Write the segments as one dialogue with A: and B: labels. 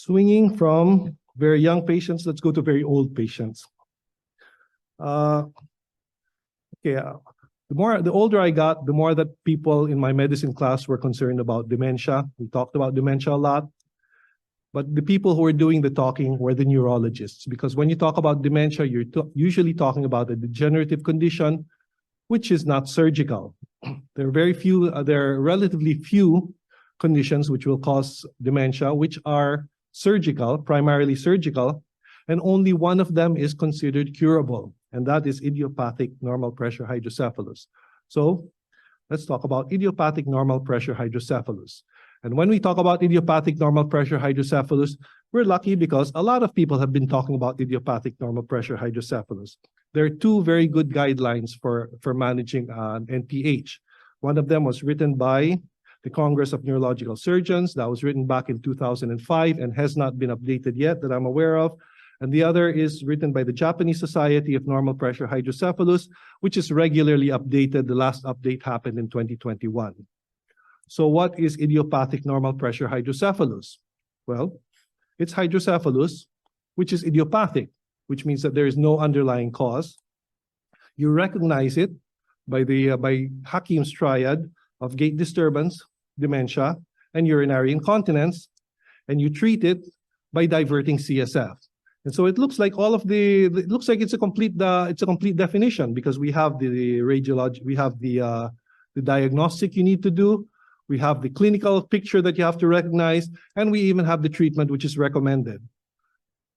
A: swinging from very young patients, let's go to very old patients. The older I got, the more that people in my medicine class were concerned about dementia. We talked about dementia a lot. But the people who were doing the talking were the neurologists, because when you talk about dementia, you're usually talking about a degenerative condition, which is not surgical. There are relatively few conditions which will cause dementia, which are surgical, primarily surgical, and only one of them is considered curable, and that is idiopathic normal pressure hydrocephalus. So let's talk about idiopathic normal pressure hydrocephalus. And when we talk about idiopathic normal pressure hydrocephalus, we're lucky because a lot of people have been talking about idiopathic normal pressure hydrocephalus. There are two very good guidelines for managing NPH. One of them was written by the Congress of Neurological Surgeons. That was written back in 2005 and has not been updated yet that I'm aware of. And the other is written by the Japanese Society of Normal Pressure Hydrocephalus, which is regularly updated. The last update happened in 2021. So what is idiopathic normal pressure hydrocephalus? Well, it's hydrocephalus, which is idiopathic, which means that there is no underlying cause. You recognize it by Hakim's triad of gait disturbance, dementia, and urinary incontinence, and you treat it by diverting CSF. And so it looks like it's a complete definition, because we have the radiology, we have the diagnostic you need to do, we have the clinical picture that you have to recognize, and we even have the treatment which is recommended.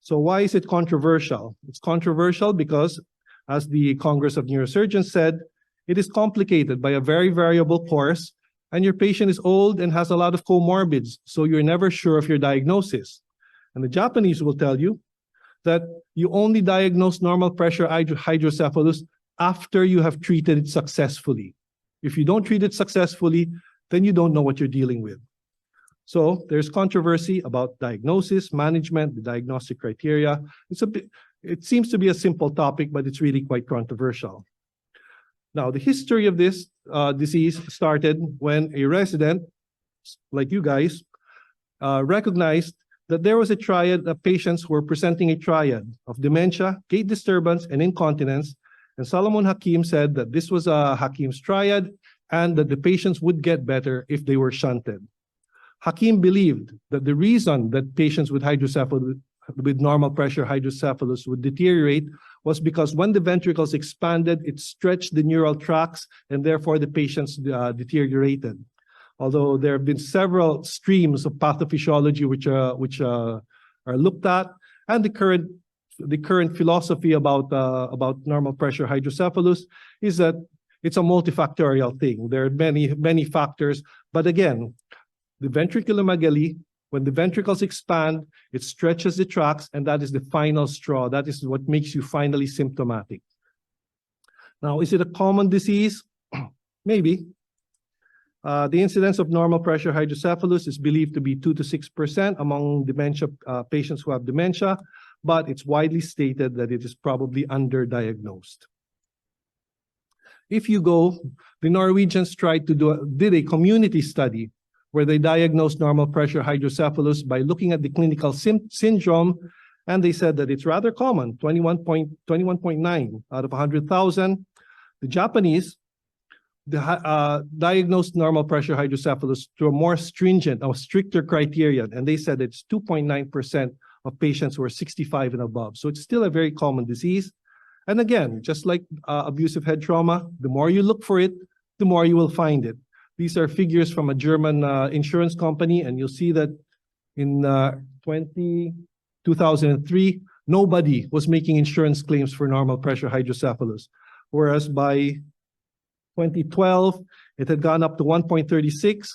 A: So why is it controversial? It's controversial because, as the Congress of Neurosurgeons said, it is complicated by a very variable course, and your patient is old and has a lot of comorbids, so you're never sure of your diagnosis. And the Japanese will tell you that you only diagnose normal pressure hydrocephalus after you have treated it successfully. If you don't treat it successfully, then you don't know what you're dealing with. So there's controversy about diagnosis, management, the diagnostic criteria. It seems to be a simple topic, but it's really quite controversial. Now, the history of this disease started when a resident, like you guys, recognized that there was a triad of patients who were presenting a triad of dementia, gait disturbance, and incontinence. And Solomon Hakim said that this was a Hakim's triad and that the patients would get better if they were shunted. Hakim believed that the reason that patients with normal pressure hydrocephalus would deteriorate was because when the ventricles expanded, it stretched the neural tracts, and therefore the patients deteriorated. Although there have been several streams of pathophysiology which are looked at, and the current philosophy about normal pressure hydrocephalus is that it's a multifactorial thing. There are many factors, but again, the ventriculomegaly, when the ventricles expand, it stretches the tracts, and that is the final straw. That is what makes you finally symptomatic. Now, is it a common disease? Maybe. The incidence of normal pressure hydrocephalus is believed to be 2 to 6% among dementia patients who have dementia, but it's widely stated that it is probably underdiagnosed. If you go, the Norwegians did a community study where they diagnosed normal pressure hydrocephalus by looking at the clinical syndrome, and they said that it's rather common, 21.9 out of 100,000. The Japanese diagnosed normal pressure hydrocephalus through a more stringent or stricter criterion, and they said it's 2.9% of patients who are 65 and above. So it's still a very common disease. And again, just like abusive head trauma, the more you look for it, the more you will find it. These are figures from a German insurance company, and you'll see that in 2003, nobody was making insurance claims for normal pressure hydrocephalus, whereas by 2012, it had gone up to 1.36,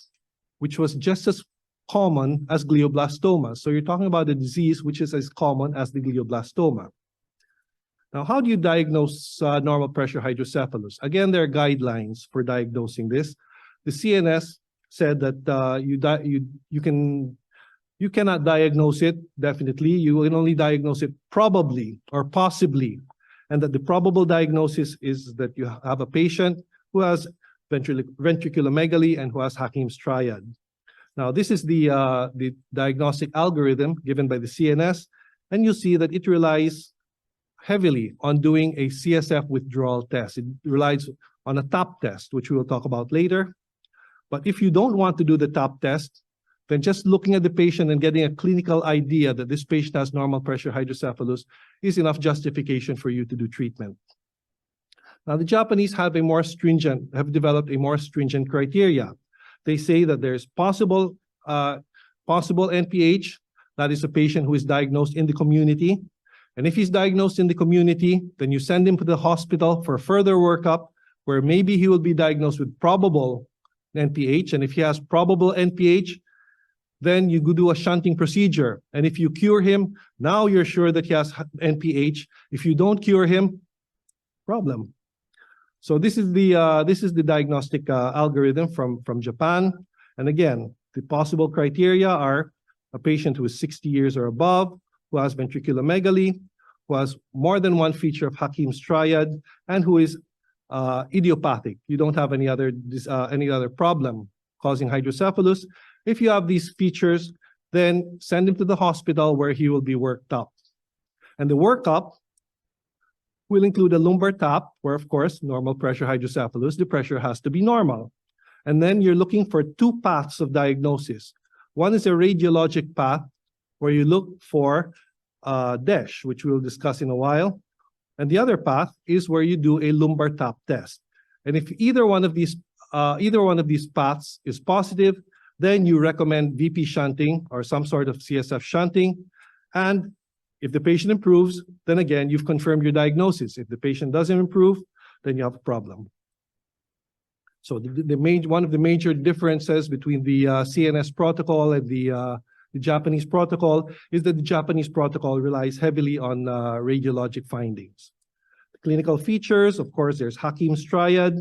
A: which was just as common as glioblastoma. So you're talking about a disease which is as common as the glioblastoma. Now, how do you diagnose normal pressure hydrocephalus? Again, there are guidelines for diagnosing this. The CNS said that you cannot diagnose it definitely. You can only diagnose it probably or possibly, and that the probable diagnosis is that you have a patient who has ventriculomegaly and who has Hakim's triad. Now, this is the diagnostic algorithm given by the CNS, and you see that it relies heavily on doing a CSF withdrawal test. It relies on a TAP test, which we will talk about later. But if you don't want to do the TAP test, then just looking at the patient and getting a clinical idea that this patient has normal pressure hydrocephalus is enough justification for you to do treatment. Now, the Japanese have developed a more stringent criteria. They say that there's possible NPH, that is a patient who is diagnosed in the community. And if he's diagnosed in the community, then you send him to the hospital for further workup, where maybe he will be diagnosed with probable NPH. And if he has probable NPH, then you do a shunting procedure. And if you cure him, now you're sure that he has NPH. If you don't cure him, problem. So this is the diagnostic algorithm from Japan. And again, the possible criteria are a patient who is 60 years or above, who has ventriculomegaly, who has more than one feature of Hakim's triad, and who is idiopathic. You don't have any other problem causing hydrocephalus. If you have these features, then send him to the hospital where he will be worked up. And the workup will include a lumbar tap, where, of course, normal pressure hydrocephalus, the pressure has to be normal. And then you're looking for two paths of diagnosis. One is a radiologic path, where you look for DESH, which we'll discuss in a while. And the other path is where you do a lumbar tap test. And if either one of these paths is positive, then you recommend VP shunting or some sort of CSF shunting. And if the patient improves, then again, you've confirmed your diagnosis. If the patient doesn't improve, then you have a problem. So one of the major differences between the CNS protocol and the Japanese protocol is that the Japanese protocol relies heavily on radiologic findings. The clinical features, of course, there's Hakim's triad,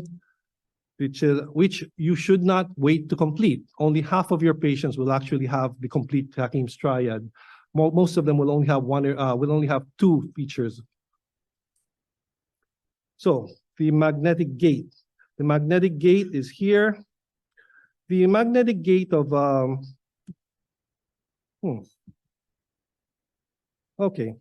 A: which you should not wait to complete. Only half of your patients will actually have the complete Hakim's triad. Most of them will only have two features. So the magnetic gate. The magnetic gate is here. The magnetic gate of Okay.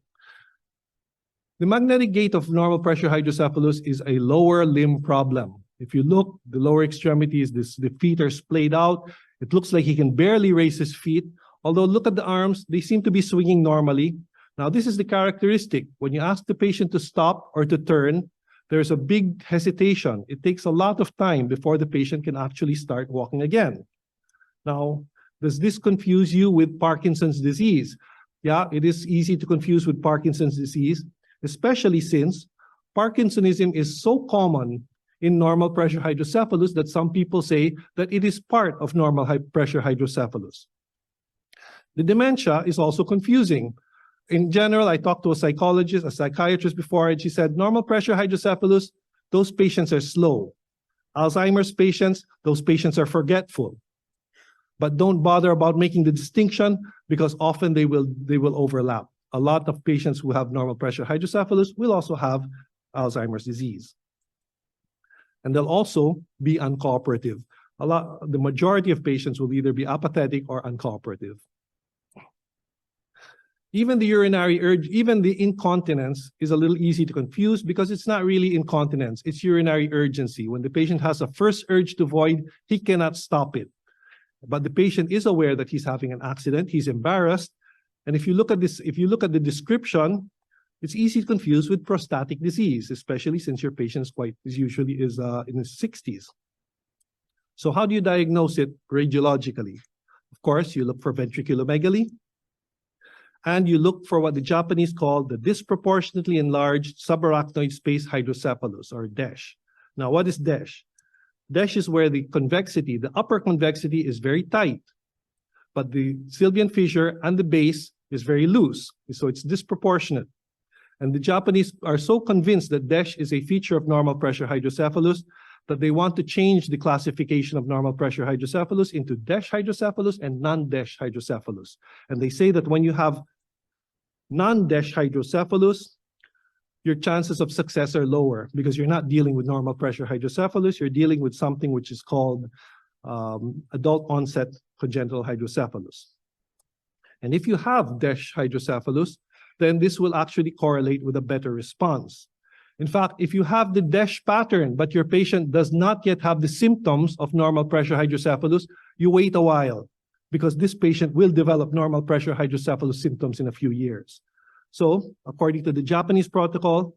A: The magnetic gate of normal pressure hydrocephalus is a lower limb problem. If you look, the lower extremities, the feet are splayed out. It looks like he can barely raise his feet. Although look at the arms, they seem to be swinging normally. Now, this is the characteristic. When you ask the patient to stop or to turn, there's a big hesitation. It takes a lot of time before the patient can actually start walking again. Now, does this confuse you with Parkinson's disease? Yeah, it is easy to confuse with Parkinson's disease, especially since Parkinsonism is so common in normal pressure hydrocephalus that some people say that it is part of normal pressure hydrocephalus. The dementia is also confusing. In general, I talked to a psychiatrist before, and she said, normal pressure hydrocephalus, those patients are slow. Alzheimer's patients, those patients are forgetful. But don't bother about making the distinction because often they will overlap. A lot of patients who have normal pressure hydrocephalus will also have Alzheimer's disease. And they'll also be uncooperative. The majority of patients will either be apathetic or uncooperative. Even the urinary urge, even the incontinence is a little easy to confuse because it's not really incontinence, it's urinary urgency. When the patient has a first urge to void, he cannot stop it. But the patient is aware that he's having an accident, he's embarrassed. And if you look at this, if you look at the description, it's easy to confuse with prostatic disease, especially since your patient is usually in his 60s. So how do you diagnose it radiologically? Of course, you look for ventriculomegaly, and you look for what the Japanese call the disproportionately enlarged subarachnoid space hydrocephalus, or DESH. Now, what is DESH? DESH is where the convexity, the upper convexity is very tight, but the sylvian fissure and the base is very loose, so it's disproportionate. And the Japanese are so convinced that DESH is a feature of normal pressure hydrocephalus that they want to change the classification of normal pressure hydrocephalus into DESH hydrocephalus and non-DESH hydrocephalus. And they say that when you have non-DESH hydrocephalus, your chances of success are lower because you're not dealing with normal pressure hydrocephalus, you're dealing with something which is called adult onset congenital hydrocephalus. And if you have DESH hydrocephalus, then this will actually correlate with a better response. In fact, if you have the DESH pattern, but your patient does not yet have the symptoms of normal pressure hydrocephalus, you wait a while because this patient will develop normal pressure hydrocephalus symptoms in a few years. So, according to the Japanese protocol,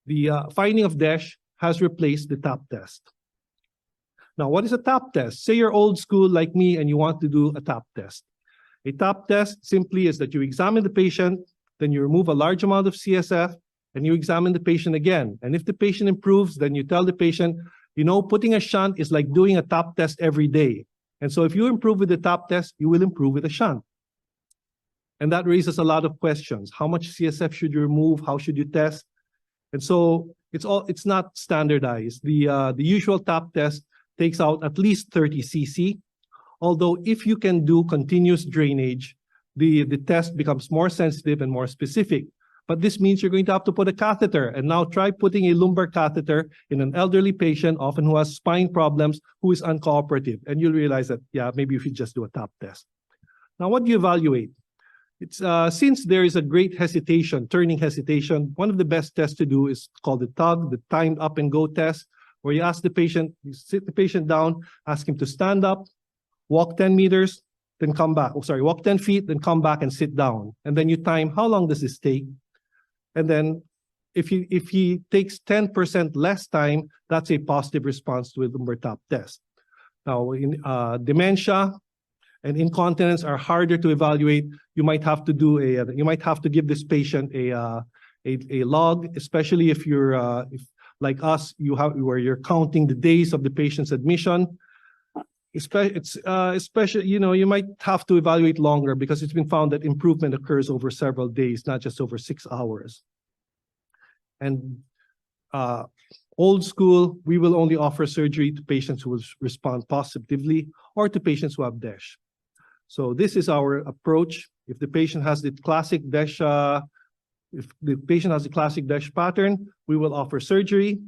A: the finding of DESH has replaced the TAP test. Now, what is a TAP test? Say you're old school like me and you want to do a TAP test. A TAP test simply is that you examine the patient, then you remove a large amount of CSF, and you examine the patient again. And if the patient improves, then you tell the patient, you know, putting a shunt is like doing a TAP test every day. And so if you improve with the TAP test, you will improve with a shunt. And that raises a lot of questions. How much CSF should you remove? How should you test? And so it's not standardized. The usual TAP test takes out at least 30 cc. Although if you can do continuous drainage, the test becomes more sensitive and more specific. But this means you're going to have to put a catheter. And now try putting a lumbar catheter in an elderly patient, often who has spine problems, who is uncooperative. And you'll realize that, yeah, maybe you should just do a TAP test. Now, what do you evaluate? It's since there is a great hesitation, turning hesitation, one of the best tests to do is called the TUG, the timed up and go test, where you ask the patient, you sit the patient down, ask him to stand up, walk 10 meters, then come back. Oh, sorry, walk 10 feet, then come back and sit down. And then you time, how long does this take? And then if he takes 10% less time, that's a positive response to a lumbar TAP test. Now, in dementia and incontinence are harder to evaluate. You might have to do you might have to give this patient a log, especially if you're if like us, where you're counting the days of the patient's admission. Especially, you know, you might have to evaluate longer because it's been found that improvement occurs over several days, not just over 6 hours. And old school, we will only offer surgery to patients who will respond positively or to patients who have DESH. So this is our approach. If the patient has the classic DESH, pattern, we will offer surgery.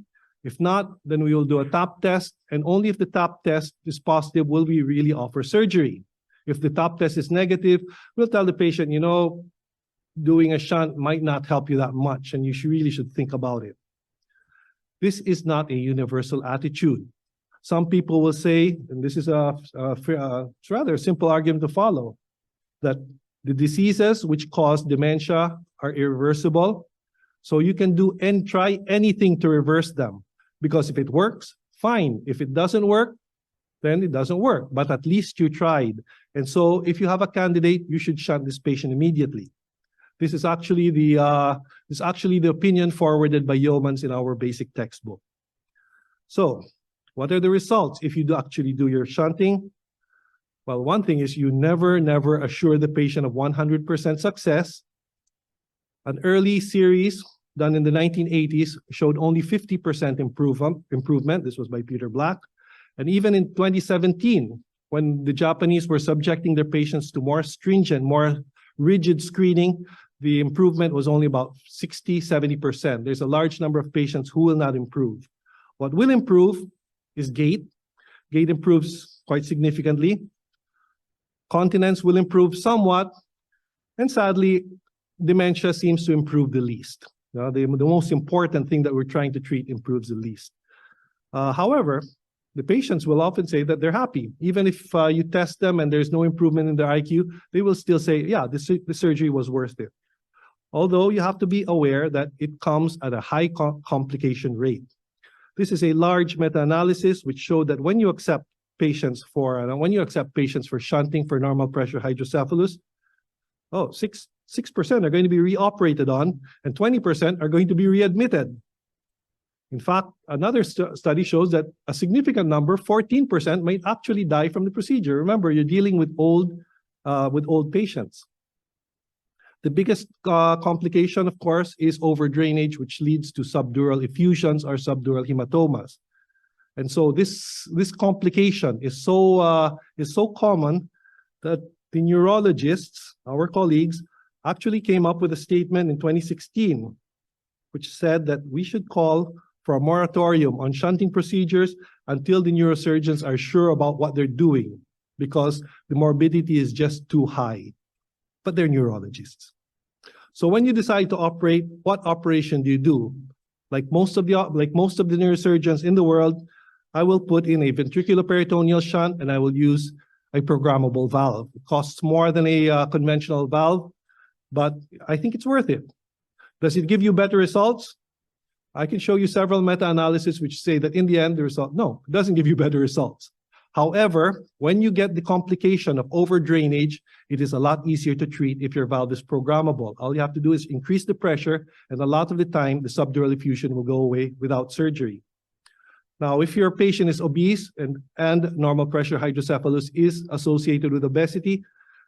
A: If not, then we will do a TAP test, and only if the TAP test is positive will we really offer surgery. If the TAP test is negative, we'll tell the patient, you know, doing a shunt might not help you that much, and you really should think about it. This is not a universal attitude. Some people will say, and this is it's rather a simple argument to follow, that the diseases which cause dementia are irreversible, so you can do and try anything to reverse them. Because if it works, fine. If it doesn't work, then it doesn't work. But at least you tried. And so if you have a candidate, you should shunt this patient immediately. This is actually the opinion forwarded by Yeomans in our basic textbook. So what are the results if you actually do your shunting? Well, one thing is you never assure the patient of 100% success. An early series done in the 1980s showed only 50% improvement. This was by Peter Black. And even in 2017, when the Japanese were subjecting their patients to more stringent, more rigid screening, the improvement was only about 60, 70%. There's a large number of patients who will not improve. What will improve is gait. Gait improves quite significantly. Continence will improve somewhat. And sadly, dementia seems to improve the least. The most important thing that we're trying to treat improves the least. However, the patients will often say that they're happy. Even if you test them and there's no improvement in their IQ, they will still say, yeah, the surgery was worth it. Although you have to be aware that it comes at a high complication rate. This is a large meta-analysis which showed that when you accept patients for shunting for normal pressure hydrocephalus, 6% are going to be reoperated on, and 20% are going to be readmitted. In fact, another study shows that a significant number, 14%, might actually die from the procedure. Remember, you're dealing with old patients. The biggest complication, of course, is overdrainage, which leads to subdural effusions or subdural hematomas. And so this complication is so common that the neurologists, our colleagues, actually came up with a statement in 2016, which said that we should call for a moratorium on shunting procedures until the neurosurgeons are sure about what they're doing. because the morbidity is just too high. But they're neurologists. So when you decide to operate, what operation do you do? Like most of the neurosurgeons in the world, I will put in a ventriculoperitoneal shunt and I will use a programmable valve. It costs more than a conventional valve, but I think it's worth it. Does it give you better results? I can show you several meta-analyses which say that in the end, the result, no, it doesn't give you better results. However, when you get the complication of overdrainage, it is a lot easier to treat if your valve is programmable. All you have to do is increase the pressure, and a lot of the time, the subdural effusion will go away without surgery. Now, if your patient is obese and normal pressure hydrocephalus is associated with obesity,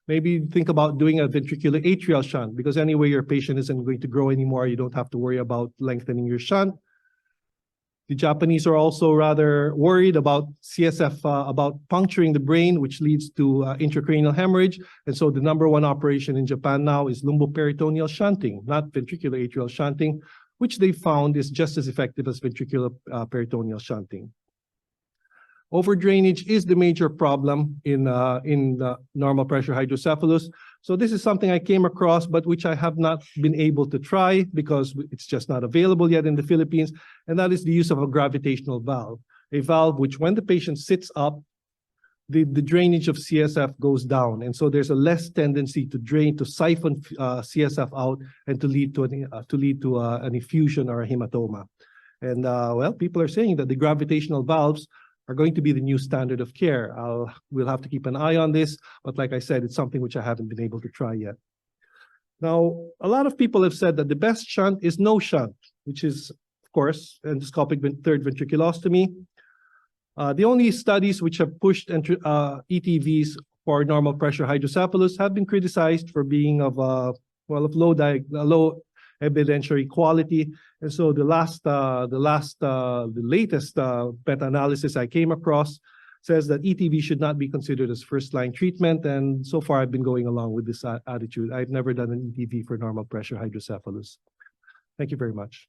A: maybe think about doing a ventricular atrial shunt, because anyway, your patient isn't going to grow anymore. You don't have to worry about lengthening your shunt. The Japanese are also rather worried about CSF, about puncturing the brain, which leads to intracranial hemorrhage. And so the #1 operation in Japan now is lumboperitoneal shunting, not ventricular atrial shunting, which they found is just as effective as ventricular peritoneal shunting. Overdrainage is the major problem in normal pressure hydrocephalus. So this is something I came across, but which I have not been able to try because it's just not available yet in the Philippines, and that is the use of a gravitational valve. A valve which, when the patient sits up, the drainage of CSF goes down, and so there's a less tendency to drain, to siphon CSF out, and to lead to an effusion or a hematoma. And well, people are saying that the gravitational valves are going to be the new standard of care. We'll have to keep an eye on this, but like I said, it's something which I haven't been able to try yet. Now, a lot of people have said that the best shunt is no shunt, which is, of course, endoscopic third ventriculostomy. The only studies which have pushed ETVs for normal pressure hydrocephalus have been criticized for being of low evidentiary quality. And so the latest meta-analysis I came across says that ETV should not be considered as first-line treatment. And so far, I've been going along with this attitude. I've never done an ETV for normal pressure hydrocephalus. Thank you very much.